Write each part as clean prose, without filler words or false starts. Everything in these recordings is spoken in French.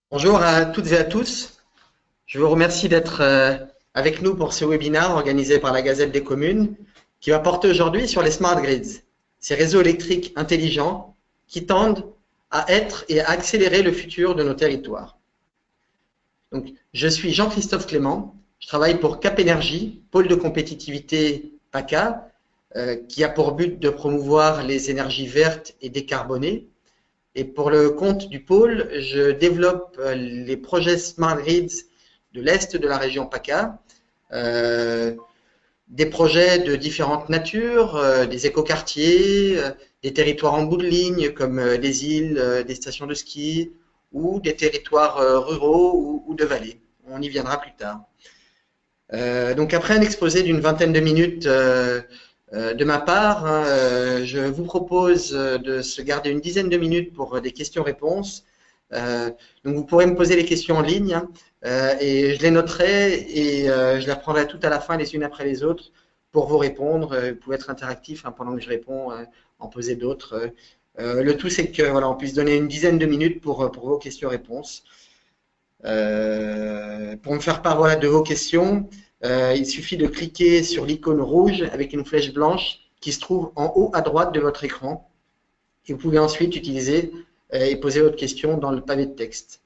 Bonjour à toutes et à tous. Je vous remercie d'être avec nous pour ce webinaire organisé par la Gazette des communes qui va porter aujourd'hui sur les smart grids, ces réseaux électriques intelligents qui tendent à être et à accélérer le futur de nos territoires. Donc, je suis Jean-Christophe Clément, je travaille pour Cap Énergie, pôle de compétitivité PACA, qui a pour but de promouvoir les énergies vertes et décarbonées. Et pour le compte du pôle, je développe les projets Smart Grids de l'Est de la région PACA, des projets de différentes natures, des écoquartiers, des territoires en bout de ligne comme des îles, des stations de ski ou des territoires ruraux ou de vallées. On y viendra plus tard. Donc après un exposé d'une vingtaine de minutes de ma part, je vous propose de se garder une dizaine de minutes pour des questions-réponses. Donc vous pourrez me poser les questions en ligne et je les noterai et je les reprendrai tout à la fin les unes après les autres pour vous répondre. Vous pouvez être interactif pendant que je réponds, en poser d'autres. Le tout c'est que voilà, on puisse donner une dizaine de minutes pour vos questions-réponses. Pour me faire part de vos questions, il suffit de cliquer sur l'icône rouge avec une flèche blanche qui se trouve en haut à droite de votre écran. Et vous pouvez ensuite utiliser et poser votre question dans le pavé de texte.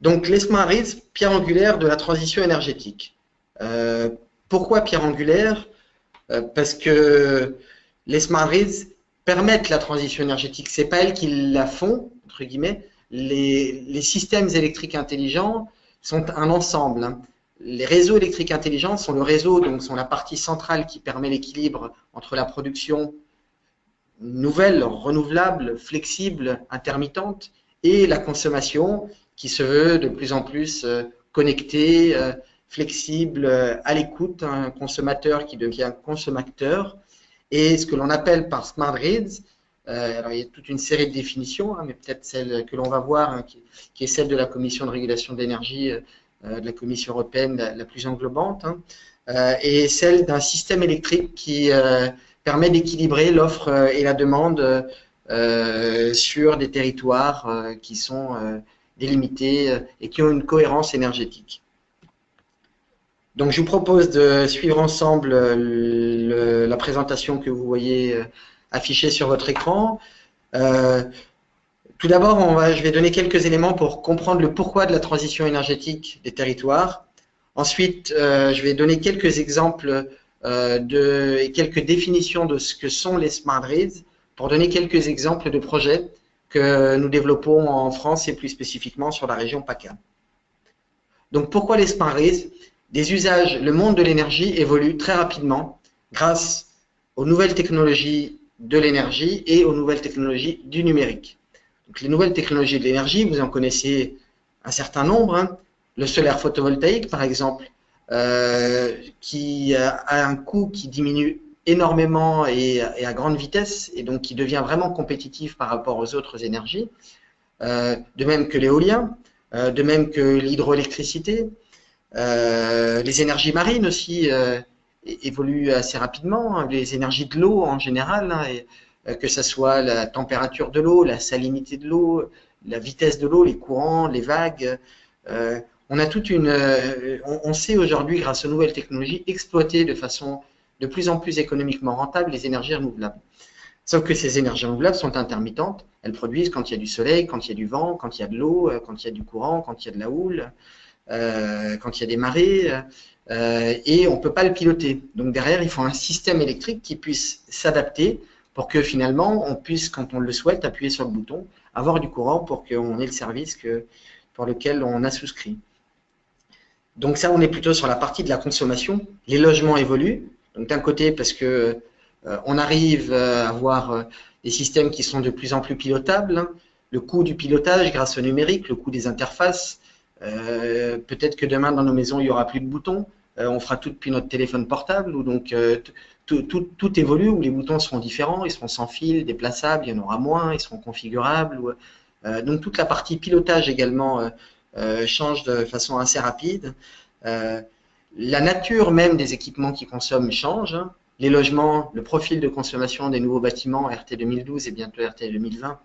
Donc, les smart grids, pierre angulaire de la transition énergétique. Pourquoi pierre angulaire? Parce que les smart grids permettent la transition énergétique. Ce n'est pas elles qui la font, entre guillemets. Les systèmes électriques intelligents sont un ensemble. Les réseaux électriques intelligents sont le réseau, donc sont la partie centrale qui permet l'équilibre entre la production nouvelle, renouvelable, flexible, intermittente, et la consommation qui se veut de plus en plus connectée, flexible, à l'écoute, un consommateur qui devient consommateur. Et ce que l'on appelle par smart grids, alors il y a toute une série de définitions, mais peut-être celle que l'on va voir, qui est celle de la Commission de régulation de l'énergie, de la Commission européenne la plus englobante, et celle d'un système électrique qui permet d'équilibrer l'offre et la demande sur des territoires qui sont délimités et qui ont une cohérence énergétique. Donc, je vous propose de suivre ensemble la présentation que vous voyez affichée sur votre écran. Tout d'abord, je vais donner quelques éléments pour comprendre le pourquoi de la transition énergétique des territoires. Ensuite, je vais donner quelques exemples et quelques définitions de ce que sont les smart grids pour donner quelques exemples de projets que nous développons en France et plus spécifiquement sur la région PACA. Donc, pourquoi les smart grids? Des usages, le monde de l'énergie évolue très rapidement grâce aux nouvelles technologies de l'énergie et aux nouvelles technologies du numérique. Donc, les nouvelles technologies de l'énergie, vous en connaissez un certain nombre. Le solaire photovoltaïque, par exemple, qui a un coût qui diminue énormément et à grande vitesse, et donc qui devient vraiment compétitif par rapport aux autres énergies. De même que l'éolien, de même que l'hydroélectricité. Les énergies marines aussi évoluent assez rapidement, les énergies de l'eau en général, que ce soit la température de l'eau, la salinité de l'eau, la vitesse de l'eau, les courants, les vagues. On a on sait aujourd'hui, grâce aux nouvelles technologies, exploiter de façon de plus en plus économiquement rentable les énergies renouvelables. Sauf que ces énergies renouvelables sont intermittentes. Elles produisent quand il y a du soleil, quand il y a du vent, quand il y a de l'eau, quand il y a du courant, quand il y a de la houle. Quand il y a des marées, et on ne peut pas le piloter. Donc derrière, il faut un système électrique qui puisse s'adapter pour que finalement, on puisse, quand on le souhaite, appuyer sur le bouton, avoir du courant pour qu'on ait le service pour lequel on a souscrit. Donc ça, on est plutôt sur la partie de la consommation. Les logements évoluent. Donc d'un côté, parce que on arrive à avoir des systèmes qui sont de plus en plus pilotables. Le coût du pilotage grâce au numérique, le coût des interfaces. Peut-être que demain dans nos maisons il n'y aura plus de boutons, on fera tout depuis notre téléphone portable, ou donc tout évolue, où les boutons seront différents, ils seront sans fil, déplaçables, il y en aura moins, ils seront configurables. Donc toute la partie pilotage également change de façon assez rapide. La nature même des équipements qui consomment change. Les logements, le profil de consommation des nouveaux bâtiments RT 2012 et bientôt RT 2020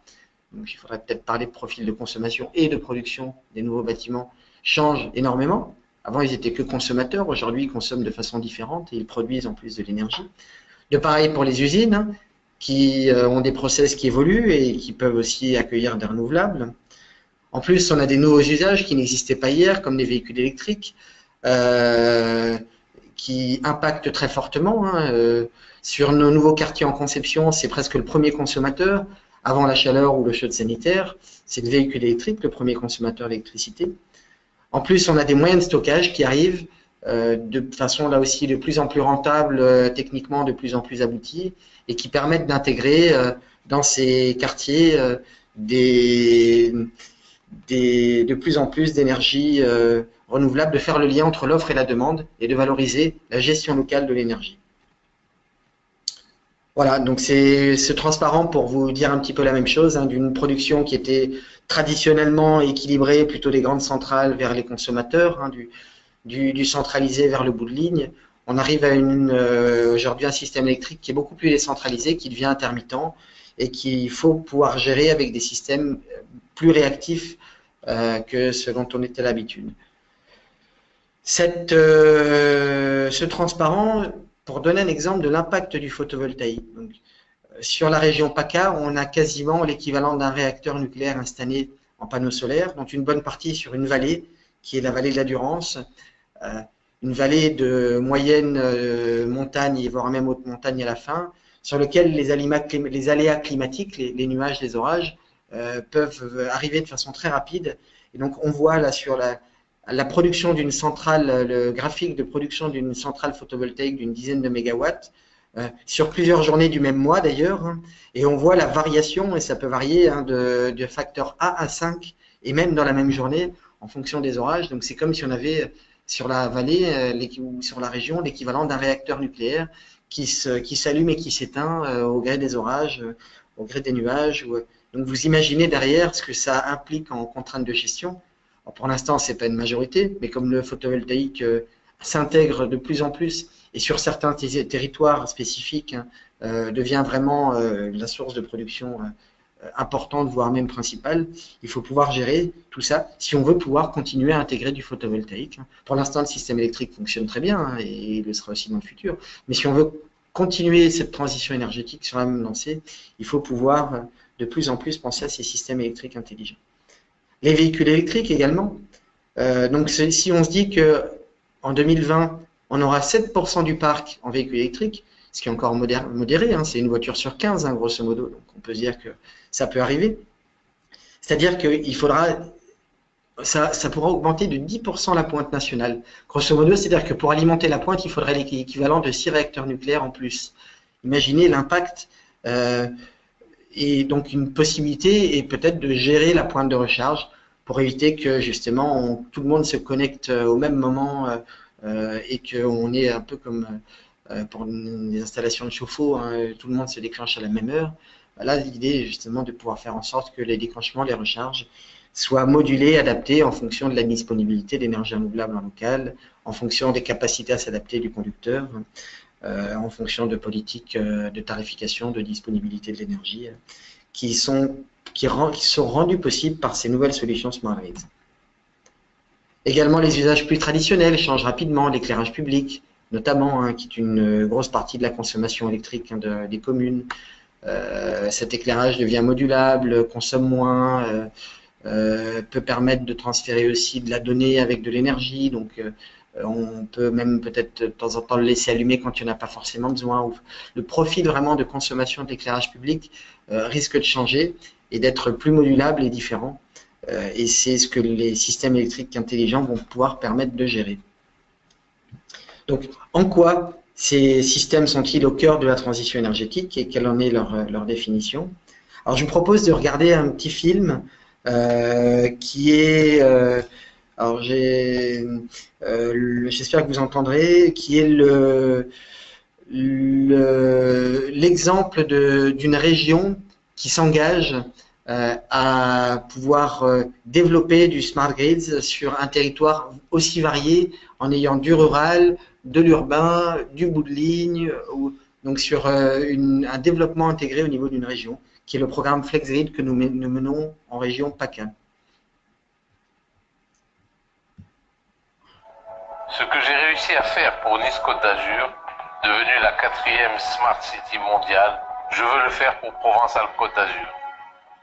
donc il faudrait peut-être parler de profil de consommation et de production des nouveaux bâtiments, changent énormément. Avant, ils étaient que consommateurs, aujourd'hui, ils consomment de façon différente et ils produisent en plus de l'énergie. De pareil pour les usines, hein, qui ont des process qui évoluent et qui peuvent aussi accueillir des renouvelables. En plus, on a des nouveaux usages qui n'existaient pas hier, comme les véhicules électriques, qui impactent très fortement. Hein, sur nos nouveaux quartiers en conception, c'est presque le premier consommateur, avant la chaleur ou le chaude sanitaire. C'est le véhicule électrique, le premier consommateur d'électricité. En plus, on a des moyens de stockage qui arrivent de façon là aussi de plus en plus rentable, techniquement de plus en plus aboutie, et qui permettent d'intégrer dans ces quartiers de plus en plus d'énergie renouvelable, de faire le lien entre l'offre et la demande et de valoriser la gestion locale de l'énergie. Voilà, donc c'est ce transparent pour vous dire un petit peu la même chose, hein, d'une production qui était traditionnellement équilibrée, plutôt des grandes centrales vers les consommateurs, hein, du centralisé vers le bout de ligne. On arrive à aujourd'hui un système électrique qui est beaucoup plus décentralisé, qui devient intermittent et qu'il faut pouvoir gérer avec des systèmes plus réactifs que ce dont on était à l'habitude. Ce transparent, pour donner un exemple de l'impact du photovoltaïque. Donc, sur la région PACA, on a quasiment l'équivalent d'un réacteur nucléaire installé en panneaux solaires, dont une bonne partie sur une vallée, qui est la vallée de la Durance, une vallée de moyenne montagne, voire même haute montagne à la fin, sur lequel les aléas climatiques, les nuages, les orages, peuvent arriver de façon très rapide. Et donc, on voit là sur la production d'une centrale, le graphique de production d'une centrale photovoltaïque d'une dizaine de mégawatts, sur plusieurs journées du même mois d'ailleurs, hein, et on voit la variation, et ça peut varier hein, de facteur A à 5, et même dans la même journée, en fonction des orages. Donc c'est comme si on avait sur la vallée ou sur la région l'équivalent d'un réacteur nucléaire qui s'allume et qui s'éteint au gré des orages, au gré des nuages. Donc vous imaginez derrière ce que ça implique en contrainte de gestion. Alors pour l'instant, ce n'est pas une majorité, mais comme le photovoltaïque s'intègre de plus en plus et sur certains territoires spécifiques devient vraiment la source de production importante, voire même principale, il faut pouvoir gérer tout ça si on veut pouvoir continuer à intégrer du photovoltaïque. Pour l'instant, le système électrique fonctionne très bien hein, et il le sera aussi dans le futur. Mais si on veut continuer cette transition énergétique sur la même lancée, il faut pouvoir de plus en plus penser à ces systèmes électriques intelligents. Les véhicules électriques également. Donc si on se dit qu'en 2020, on aura 7% du parc en véhicules électriques, ce qui est encore modéré, hein, c'est une voiture sur 15, hein, grosso modo, donc on peut se dire que ça peut arriver. C'est-à-dire qu'il faudra, ça pourra augmenter de 10% la pointe nationale. Grosso modo, c'est-à-dire que pour alimenter la pointe, il faudrait l'équivalent de 6 réacteurs nucléaires en plus. Imaginez l'impact et donc une possibilité est peut-être de gérer la pointe de recharge pour éviter que justement tout le monde se connecte au même moment et qu'on est un peu comme pour les installations de chauffe-eau, hein, tout le monde se déclenche à la même heure. Là, l'idée est justement de pouvoir faire en sorte que les déclenchements, les recharges soient modulés, adaptés en fonction de la disponibilité d'énergie renouvelable en local, en fonction des capacités à s'adapter du conducteur, en fonction de politiques de tarification, de disponibilité de l'énergie, qui sont rendues possibles par ces nouvelles solutions Smart Grids. Également, les usages plus traditionnels changent rapidement, l'éclairage public, notamment, hein, qui est une grosse partie de la consommation électrique hein, des communes. Cet éclairage devient modulable, consomme moins, peut permettre de transférer aussi de la donnée avec de l'énergie, donc on peut même peut-être de temps en temps le laisser allumer quand il n'y en a pas forcément besoin. Le profil vraiment de consommation de l'éclairage public risque de changer et d'être plus modulable et différent. Et c'est ce que les systèmes électriques intelligents vont pouvoir permettre de gérer. Donc, en quoi ces systèmes sont-ils au cœur de la transition énergétique et quelle en est leur définition? Alors, je vous propose de regarder un petit film qui est, alors j'espère que vous entendrez, qui est l'exemple d'une région qui s'engage à pouvoir développer du smart grids sur un territoire aussi varié en ayant du rural, de l'urbain, du bout de ligne, donc sur un développement intégré au niveau d'une région qui est le programme FlexGrid que nous menons en région PACA. Ce que j'ai réussi à faire pour Nice Côte d'Azur, devenue la 4e Smart City mondiale, je veux le faire pour Provence-Alpes-Côte d'Azur.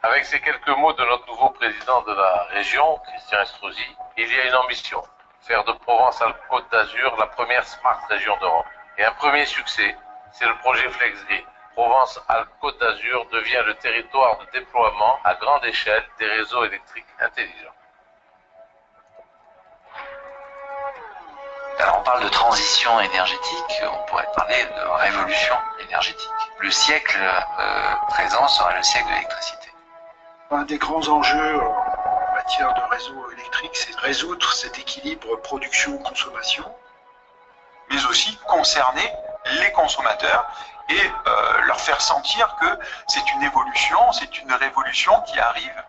Avec ces quelques mots de notre nouveau président de la région, Christian Estrosi, il y a une ambition, faire de Provence-Alpes-Côte d'Azur la première Smart Région d'Europe. Et un premier succès, c'est le projet FlexGrid. Provence-Alpes-Côte d'Azur devient le territoire de déploiement à grande échelle des réseaux électriques intelligents. Alors on parle de transition énergétique, on pourrait parler de révolution énergétique. Le siècle présent sera le siècle de l'électricité. Un des grands enjeux en matière de réseau électrique, c'est de résoudre cet équilibre production-consommation, mais aussi concerner les consommateurs et leur faire sentir que c'est une évolution, c'est une révolution qui arrive.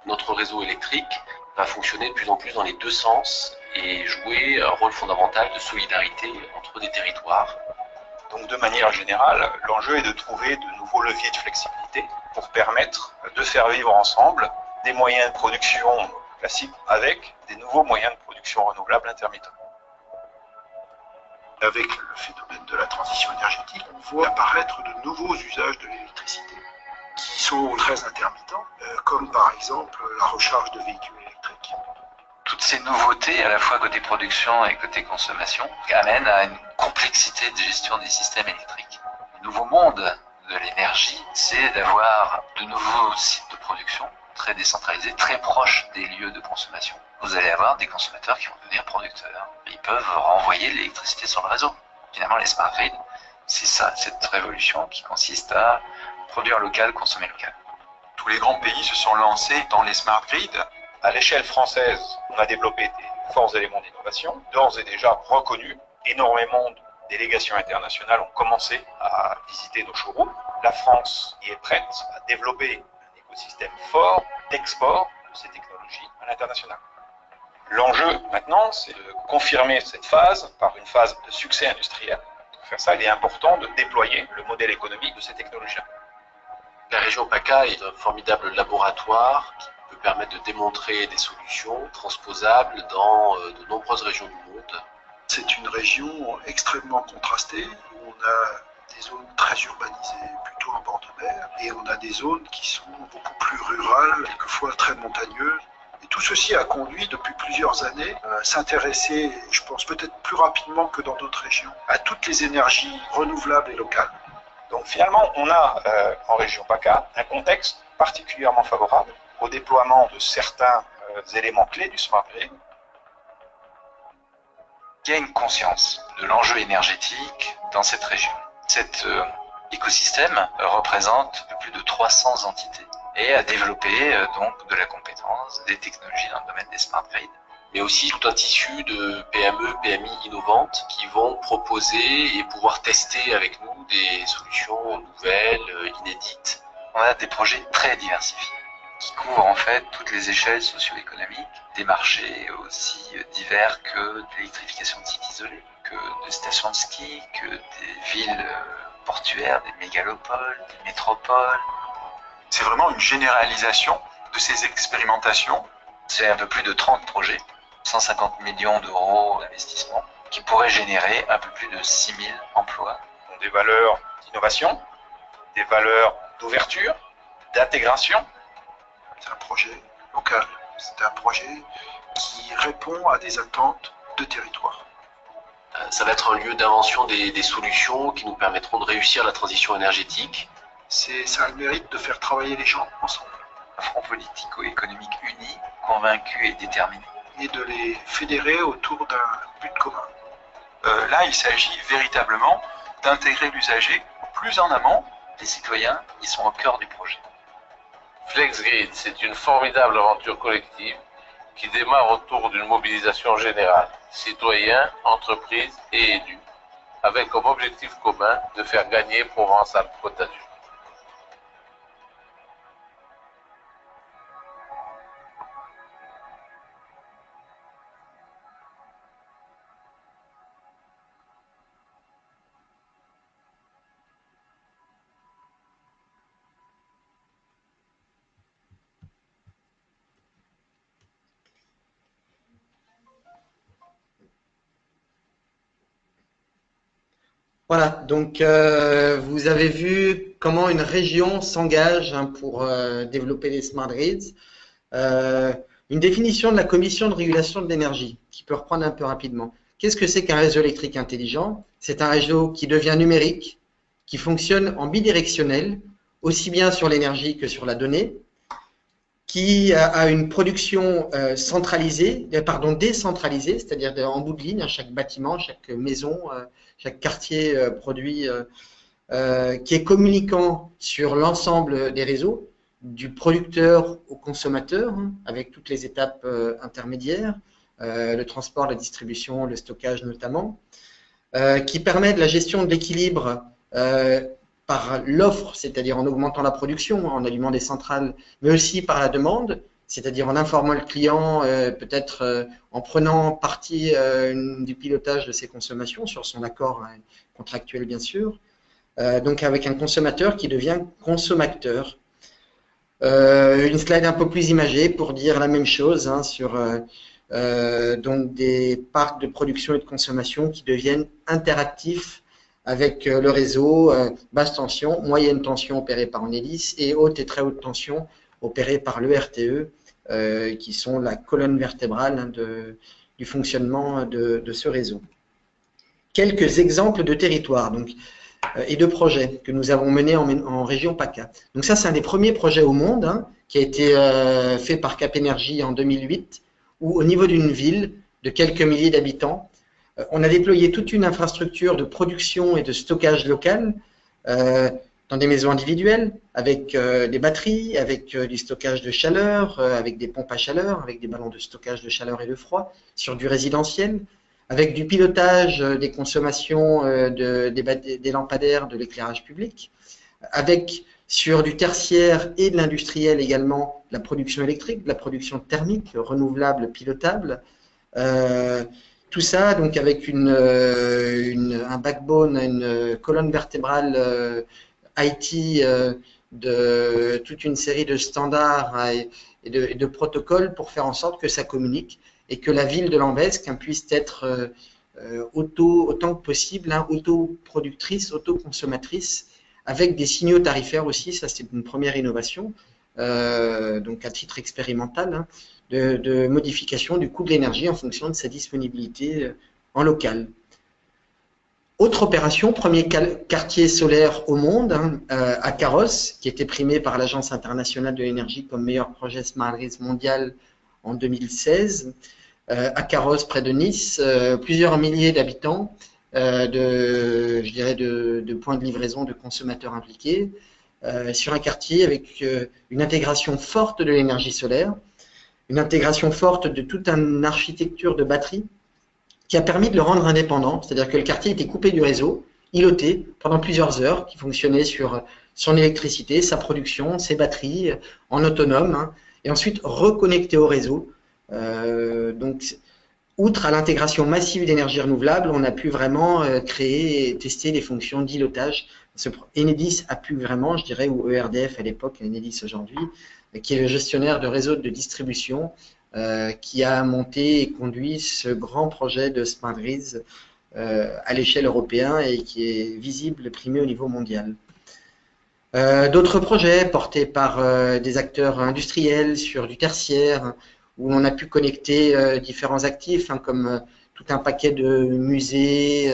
Notre réseau électrique va fonctionner de plus en plus dans les deux sens et jouer un rôle fondamental de solidarité entre des territoires. Donc de manière générale, l'enjeu est de trouver de nouveaux leviers de flexibilité pour permettre de faire vivre ensemble des moyens de production classiques avec des nouveaux moyens de production renouvelables intermittents. Avec le phénomène de la transition énergétique, on voit apparaître de nouveaux usages de l'électricité qui sont très intermittents, comme par exemple la recharge de véhicules électriques. Toutes ces nouveautés, à la fois côté production et côté consommation, amènent à une complexité de gestion des systèmes électriques. Le nouveau monde de l'énergie, c'est d'avoir de nouveaux sites de production très décentralisés, très proches des lieux de consommation. Vous allez avoir des consommateurs qui vont devenir producteurs. Ils peuvent renvoyer de l'électricité sur le réseau. Finalement, les smart grids, c'est ça, cette révolution qui consiste à produire local, consommer local. Tous les grands pays se sont lancés dans les smart grids. À l'échelle française, on a développé des forts éléments d'innovation, d'ores et déjà reconnus. Énormément de délégations internationales ont commencé à visiter nos showrooms. La France y est prête à développer un écosystème fort d'export de ces technologies à l'international. L'enjeu maintenant, c'est de confirmer cette phase par une phase de succès industriel. Pour faire ça, il est important de déployer le modèle économique de ces technologies. La région PACA est un formidable laboratoire qui peut permettre de démontrer des solutions transposables dans de nombreuses régions du monde. C'est une région extrêmement contrastée où on a des zones très urbanisées, plutôt en bord de mer, et on a des zones qui sont beaucoup plus rurales, quelquefois très montagneuses. Et tout ceci a conduit depuis plusieurs années à s'intéresser, je pense peut-être plus rapidement que dans d'autres régions, à toutes les énergies renouvelables et locales. Donc finalement, on a en région PACA un contexte particulièrement favorable au déploiement de certains éléments clés du smart grid. Il y a une conscience de l'enjeu énergétique dans cette région. Cet écosystème représente plus de 300 entités et a développé donc de la compétence, des technologies dans le domaine des smart grids. Mais aussi tout un tissu de PME, PMI innovantes qui vont proposer et pouvoir tester avec nous des solutions nouvelles, inédites. On a des projets très diversifiés qui couvrent en fait toutes les échelles socio-économiques, des marchés aussi divers que de l'électrification de sites isolés, que de stations de ski, que des villes portuaires, des mégalopoles, des métropoles. C'est vraiment une généralisation de ces expérimentations. C'est un peu plus de 30 projets, 150 millions d'euros d'investissement, qui pourraient générer un peu plus de 6000 emplois. Des valeurs d'innovation, des valeurs d'ouverture, d'intégration. C'est un projet local, c'est un projet qui répond à des attentes de territoire. Ça va être un lieu d'invention des solutions qui nous permettront de réussir la transition énergétique. Ça a le mérite de faire travailler les gens ensemble. Un front politico-économique uni, convaincu et déterminé. Et de les fédérer autour d'un but commun. Là, il s'agit véritablement d'intégrer l'usager plus en amont. Les citoyens, ils sont au cœur du projet. FlexGrid, c'est une formidable aventure collective qui démarre autour d'une mobilisation générale, citoyens, entreprises et élus, avec comme objectif commun de faire gagner Provence-Alpes-Côte d'Azur. Voilà, donc vous avez vu comment une région s'engage pour développer les smart grids. Une définition de la Commission de régulation de l'énergie, qui peut reprendre un peu rapidement. Qu'est-ce que c'est qu'un réseau électrique intelligent? C'est un réseau qui devient numérique, qui fonctionne en bidirectionnel, aussi bien sur l'énergie que sur la donnée, qui a une production décentralisée, c'est-à-dire en bout de ligne, chaque bâtiment, chaque maison, chaque quartier produit, qui est communicant sur l'ensemble des réseaux, du producteur au consommateur, avec toutes les étapes intermédiaires, le transport, la distribution, le stockage notamment, qui permet de la gestion de l'équilibre par l'offre, c'est-à-dire en augmentant la production, en allumant des centrales, mais aussi par la demande, c'est-à-dire en informant le client, peut-être en prenant partie du pilotage de ses consommations sur son accord contractuel bien sûr, donc avec un consommateur qui devient consommateur. Une slide un peu plus imagée pour dire la même chose sur donc des parcs de production et de consommation qui deviennent interactifs avec le réseau basse tension, moyenne tension opérée par Enedis et haute et très haute tension opérée par l'ERTE, qui sont la colonne vertébrale du fonctionnement de ce réseau. Quelques exemples de territoires et de projets que nous avons menés en région PACA. Donc ça, c'est un des premiers projets au monde qui a été fait par Cap Énergie en 2008, où au niveau d'une ville de quelques milliers d'habitants, on a déployé toute une infrastructure de production et de stockage local dans des maisons individuelles, avec des batteries, avec du stockage de chaleur, avec des pompes à chaleur, avec des ballons de stockage de chaleur et de froid, sur du résidentiel, avec du pilotage des consommations des lampadaires, de l'éclairage public, avec sur du tertiaire et de l'industriel également la production électrique, la production thermique, renouvelable, pilotable. Tout ça donc avec un backbone, une colonne vertébrale IT de toute une série de standards et de protocoles pour faire en sorte que ça communique et que la ville de Lambesc puisse être autant que possible autoproductrice, autoconsommatrice, avec des signaux tarifaires aussi. Ça c'est une première innovation, donc à titre expérimental, de modification du coût de l'énergie en fonction de sa disponibilité en local. Autre opération, premier quartier solaire au monde, à Carros, qui a été primé par l'Agence internationale de l'énergie comme meilleur projet Smart Grids mondial en 2016. À Carros, près de Nice, plusieurs milliers d'habitants, de points de livraison de consommateurs impliqués, sur un quartier avec une intégration forte de l'énergie solaire, une intégration forte de toute une architecture de batterie qui a permis de le rendre indépendant, c'est-à-dire que le quartier était coupé du réseau, îloté pendant plusieurs heures, qui fonctionnait sur son électricité, sa production, ses batteries, en autonome, et ensuite reconnecté au réseau. Donc, outre à l'intégration massive d'énergie renouvelable, on a pu vraiment créer et tester les fonctions d'îlotage. Enedis a pu vraiment, je dirais, ou ERDF à l'époque, Enedis aujourd'hui, qui est le gestionnaire de réseau de distribution, qui a monté et conduit ce grand projet de Smart Grids à l'échelle européenne et qui est visible, primé au niveau mondial. D'autres projets portés par des acteurs industriels sur du tertiaire, où on a pu connecter différents actifs, comme tout un paquet de musées,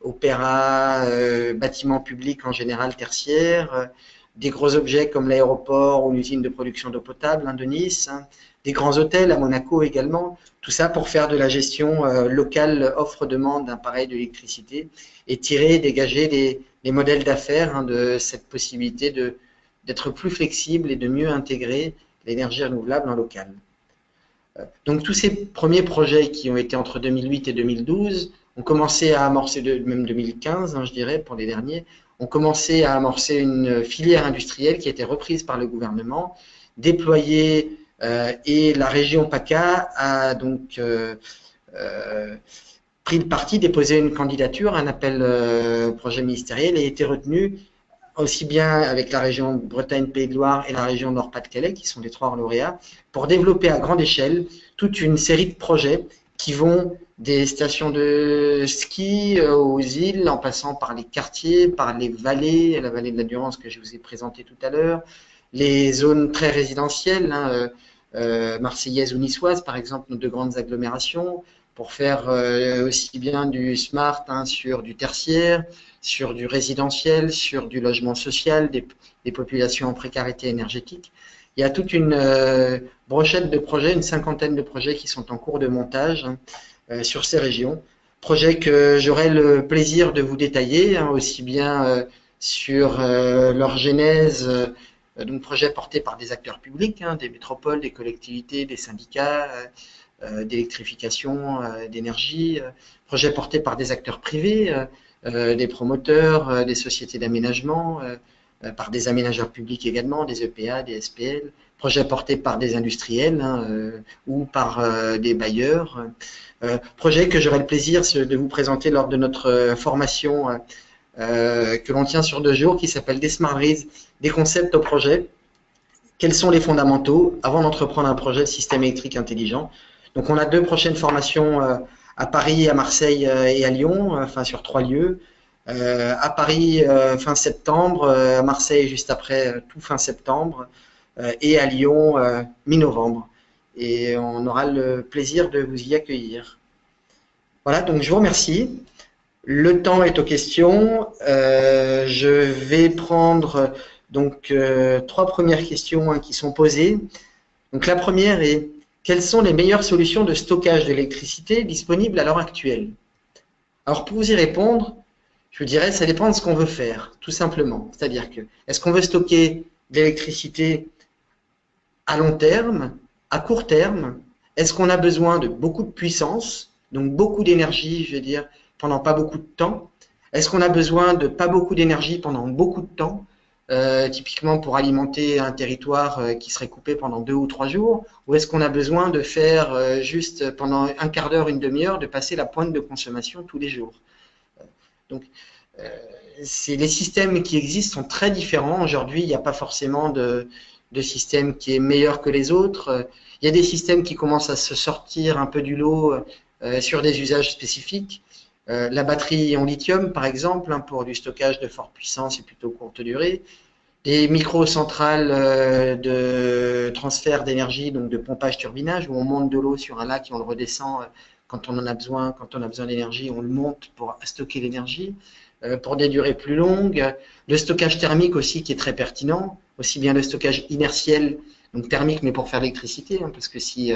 opéras, bâtiments publics en général tertiaires, des gros objets comme l'aéroport ou l'usine de production d'eau potable de Nice, des grands hôtels à Monaco également, tout ça pour faire de la gestion locale offre-demande d'appareils d'électricité et dégager les modèles d'affaires de cette possibilité d'être plus flexible et de mieux intégrer l'énergie renouvelable en local. Donc tous ces premiers projets qui ont été entre 2008 et 2012 ont commencé à amorcer, même 2015 je dirais pour les derniers, ont commencé à amorcer une filière industrielle qui a été reprise par le gouvernement, déployée, et la région PACA a donc pris le parti, déposé une candidature, un appel projet ministériel et été retenu aussi bien avec la région Bretagne-Pays de Loire et la région Nord-Pas-de-Calais, qui sont les 3 lauréats, pour développer à grande échelle toute une série de projets qui vont des stations de ski aux îles, en passant par les quartiers, par les vallées, la vallée de la Durance que je vous ai présentée tout à l'heure, les zones très résidentielles, hein, marseillaises ou niçoises, par exemple, nos deux grandes agglomérations, pour faire aussi bien du smart, hein, sur du tertiaire, sur du résidentiel, sur du logement social, des populations en précarité énergétique. Il y a toute une brochette de projets, une cinquantaine de projets qui sont en cours de montage, hein, sur ces régions. Projets que j'aurai le plaisir de vous détailler, hein, aussi bien sur leur genèse, donc projets portés par des acteurs publics, hein, des métropoles, des collectivités, des syndicats, d'électrification, d'énergie, projets portés par des acteurs privés, des promoteurs, des sociétés d'aménagement, par des aménageurs publics également, des EPA, des SPL, projets portés par des industriels, hein, ou par des bailleurs, projets que j'aurai le plaisir de vous présenter lors de notre formation que l'on tient sur 2 jours, qui s'appelle des Smart Grids, des concepts au projet. Quels sont les fondamentaux avant d'entreprendre un projet de système électrique intelligent? Donc on a 2 prochaines formations à Paris, à Marseille et à Lyon, enfin sur 3 lieux. À Paris fin septembre, à Marseille juste après tout fin septembre, et à Lyon mi-novembre. Et on aura le plaisir de vous y accueillir. Voilà, donc je vous remercie. Le temps est aux questions. Je vais prendre donc 3 premières questions, hein, qui sont posées. Donc la première est: quelles sont les meilleures solutions de stockage d'électricité disponibles à l'heure actuelle? Alors pour vous y répondre, je vous dirais, ça dépend de ce qu'on veut faire, tout simplement. C'est-à-dire que, est-ce qu'on veut stocker de l'électricité à long terme, à court terme? Est-ce qu'on a besoin de beaucoup de puissance, donc beaucoup d'énergie, je veux dire, pendant pas beaucoup de temps? Est-ce qu'on a besoin de pas beaucoup d'énergie pendant beaucoup de temps, typiquement pour alimenter un territoire qui serait coupé pendant 2 ou 3 jours? Ou est-ce qu'on a besoin de faire juste pendant un quart d'heure, une demi-heure, de passer la pointe de consommation tous les jours? Donc, les systèmes qui existent sont très différents. Aujourd'hui, il n'y a pas forcément de système qui est meilleur que les autres. Il y a des systèmes qui commencent à se sortir un peu du lot sur des usages spécifiques. La batterie en lithium, par exemple, hein, pour du stockage de forte puissance et plutôt courte durée. Des micro-centrales de transfert d'énergie, donc de pompage-turbinage, où on monte de l'eau sur un lac et on le redescend quand on en a besoin, quand on a besoin d'énergie, on le monte pour stocker l'énergie, pour des durées plus longues. Le stockage thermique aussi qui est très pertinent, aussi bien le stockage inertiel, donc thermique, mais pour faire l'électricité, hein, parce que si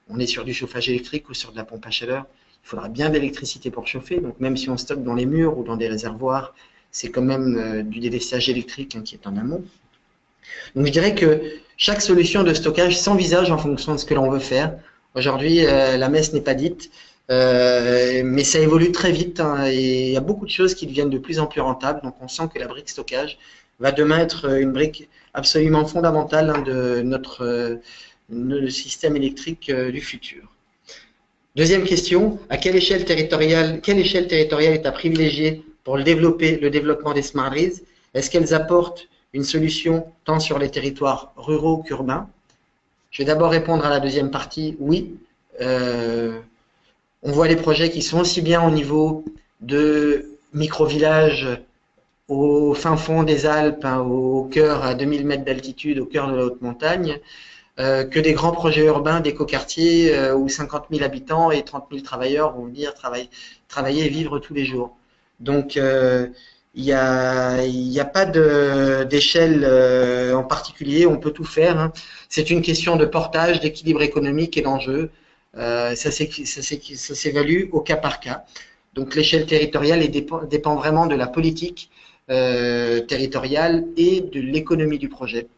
on est sur du chauffage électrique ou sur de la pompe à chaleur, il faudra bien d'électricité pour chauffer. Donc même si on stocke dans les murs ou dans des réservoirs, c'est quand même du délestage électrique, hein, qui est en amont. Donc je dirais que chaque solution de stockage s'envisage en fonction de ce que l'on veut faire. Aujourd'hui, la messe n'est pas dite, mais ça évolue très vite, hein, et il y a beaucoup de choses qui deviennent de plus en plus rentables. Donc on sent que la brique stockage va demain être une brique absolument fondamentale, hein, de notre système électrique du futur. Deuxième question: à quelle échelle territoriale est à privilégier pour le développement des Smart Grids? Est-ce qu'elles apportent une solution tant sur les territoires ruraux qu'urbains? Je vais d'abord répondre à la deuxième partie. Oui, on voit les projets qui sont aussi bien au niveau de micro-villages au fin fond des Alpes, hein, au cœur à 2000 mètres d'altitude, au cœur de la haute montagne, que des grands projets urbains, d'écoquartiers où 50 000 habitants et 30 000 travailleurs vont venir travailler et vivre tous les jours. Donc, il n'y a pas d'échelle en particulier, on peut tout faire, hein. C'est une question de portage, d'équilibre économique et d'enjeu. Ça s'évalue au cas par cas. Donc l'échelle territoriale dépend vraiment de la politique territoriale et de l'économie du projet.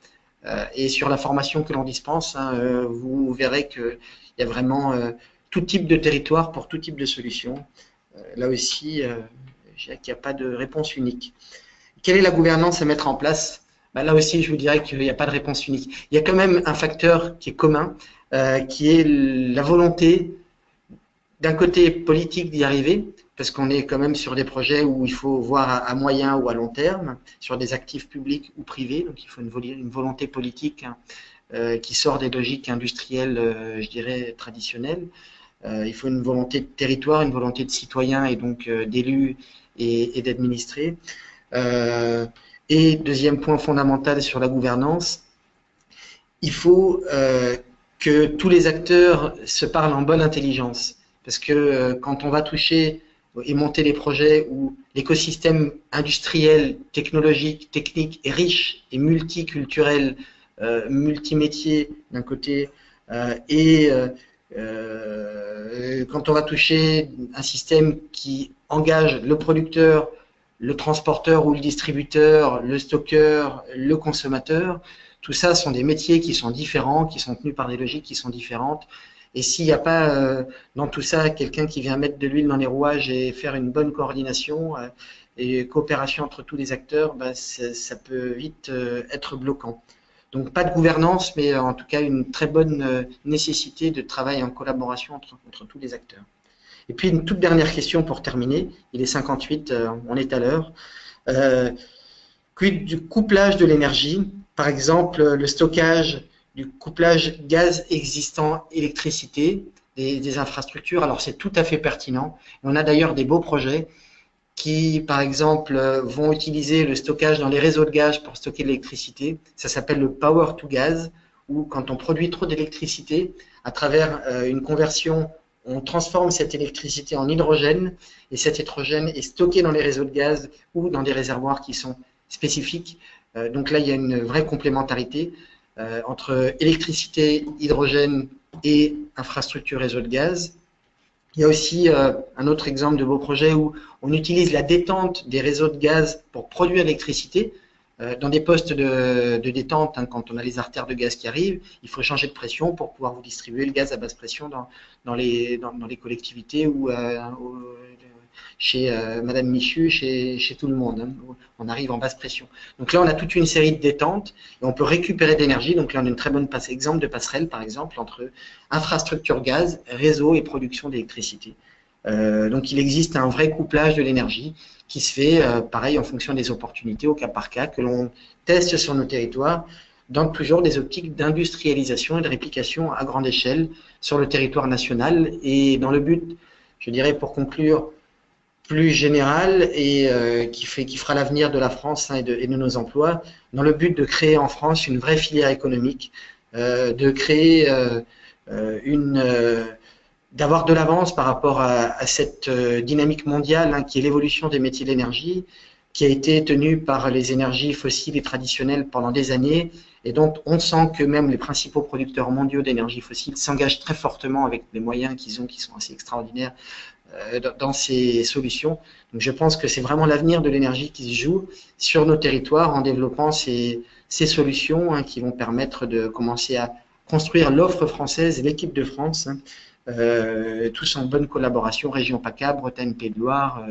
Et sur la formation que l'on dispense, hein, vous verrez qu'il y a vraiment tout type de territoire pour tout type de solution. Là aussi, je dirais qu'il n'y a pas de réponse unique. Quelle est la gouvernance à mettre en place? Ben là aussi, je vous dirais qu'il n'y a pas de réponse unique. Il y a quand même un facteur qui est commun, qui est la volonté d'un côté politique d'y arriver, parce qu'on est quand même sur des projets où il faut voir à moyen ou à long terme, sur des actifs publics ou privés, donc il faut une volonté politique, hein, qui sort des logiques industrielles, je dirais, traditionnelles. Il faut une volonté de territoire, une volonté de citoyens et donc d'élus et d'administrés. Et deuxième point fondamental sur la gouvernance, il faut que tous les acteurs se parlent en bonne intelligence. Parce que quand on va toucher et monter les projets où l'écosystème industriel, technologique, technique est riche et multiculturel, multimétier d'un côté, quand on va toucher un système qui engage le producteur, le transporteur ou le distributeur, le stockeur, le consommateur, tout ça sont des métiers qui sont différents, qui sont tenus par des logiques qui sont différentes. Et s'il n'y a pas dans tout ça quelqu'un qui vient mettre de l'huile dans les rouages et faire une bonne coordination et coopération entre tous les acteurs, ça peut vite être bloquant. Donc pas de gouvernance, mais en tout cas une très bonne nécessité de travail en collaboration entre tous les acteurs. Et puis une toute dernière question pour terminer, il est 58, on est à l'heure. Quid du couplage de l'énergie, par exemple le stockage, du couplage gaz existant électricité, des infrastructures, alors c'est tout à fait pertinent. On a d'ailleurs des beaux projets qui, par exemple, vont utiliser le stockage dans les réseaux de gaz pour stocker l'électricité. Ça s'appelle le power to gas, où quand on produit trop d'électricité, à travers une conversion, on transforme cette électricité en hydrogène, et cet hydrogène est stocké dans les réseaux de gaz ou dans des réservoirs qui sont spécifiques. Donc là, il y a une vraie complémentarité entre électricité, hydrogène et infrastructure réseau de gaz. Il y a aussi un autre exemple de beau projet où on utilise la détente des réseaux de gaz pour produire l'électricité. Dans des postes de détente, hein, quand on a les artères de gaz qui arrivent, il faut changer de pression pour pouvoir vous distribuer le gaz à basse pression dans les collectivités ou chez Madame Michu, chez tout le monde. Hein, on arrive en basse pression. Donc là, on a toute une série de détentes et on peut récupérer de l'énergie. Donc là, on a une très bonne exemple de passerelle, par exemple, entre infrastructure gaz, réseau et production d'électricité. Donc il existe un vrai couplage de l'énergie qui se fait, pareil, en fonction des opportunités, au cas par cas, que l'on teste sur nos territoires, dans toujours des optiques d'industrialisation et de réplication à grande échelle sur le territoire national. Et dans le but, je dirais pour conclure, plus général et qui fera l'avenir de la France, hein, et de nos emplois, dans le but de créer en France une vraie filière économique, de créer d'avoir de l'avance par rapport à cette dynamique mondiale, hein, qui est l'évolution des métiers de l'énergie, qui a été tenue par les énergies fossiles et traditionnelles pendant des années, et dont on sent que même les principaux producteurs mondiaux d'énergie fossile s'engagent très fortement avec les moyens qu'ils ont, qui sont assez extraordinaires, dans ces solutions. Donc je pense que c'est vraiment l'avenir de l'énergie qui se joue sur nos territoires en développant ces solutions, hein, qui vont permettre de commencer à construire l'offre française, l'équipe de France, hein, tous en bonne collaboration, région PACA, Bretagne, Pays de Loire,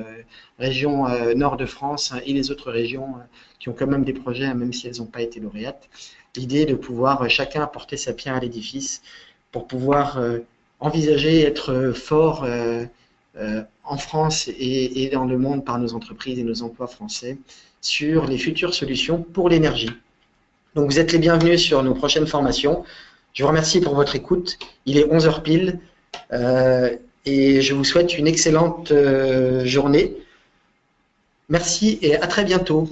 région Nord de France, hein, et les autres régions qui ont quand même des projets, hein, même si elles n'ont pas été lauréates. L'idée de pouvoir chacun apporter sa pierre à l'édifice pour pouvoir envisager être fort en France et dans le monde par nos entreprises et nos emplois français sur les futures solutions pour l'énergie. Donc vous êtes les bienvenus sur nos prochaines formations. Je vous remercie pour votre écoute. Il est 11h pile et je vous souhaite une excellente journée. Merci et à très bientôt.